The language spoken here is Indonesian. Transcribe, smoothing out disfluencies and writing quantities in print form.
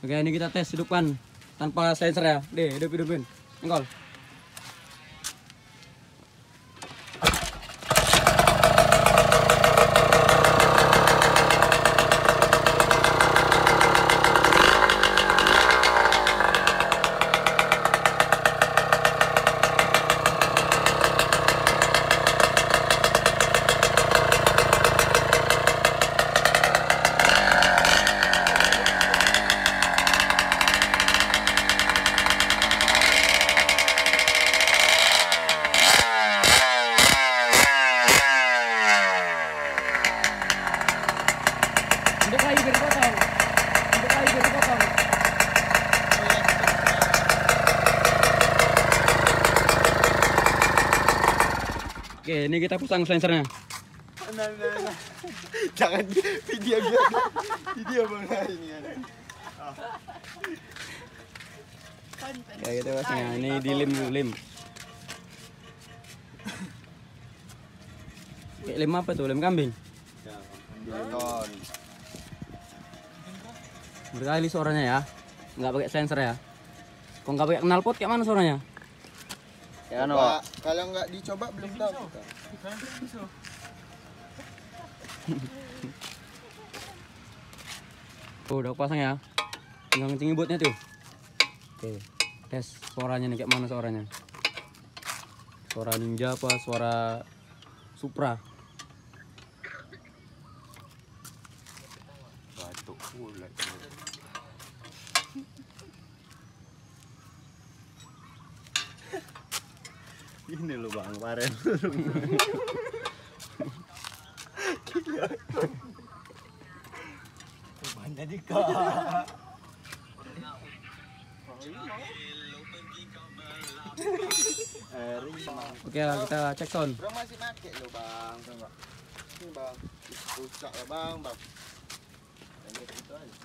Oke, ini kita tes hidupkan tanpa sensor ya. Deh, hidupin. Engkol. Oke, ini kita pasang sensornya. Nah. Jangan video bang ini kan. Oke, kita pasangnya. Ini di lem. Oke, lem apa tuh? Lem kambing. Beton. Berkali suaranya ya. Nggak pakai sensor ya. Kok nggak pakai knalpot kayak mana suaranya? Ya kan, Pak. Kalau nggak dicoba belum tahu kita. Tuh, udah pasang ya. Tinggal kencingin botnya tuh. Oke, tes suaranya nih kayak mana suaranya. Suara Ninja apa suara Supra? Batuk pula. Ini lo bang, kemarin. Banyak dika. Oke lah, kita cek sound. Bro masih pakai lo bang, ini bang, rusak lah bang. Lanjut itu aja.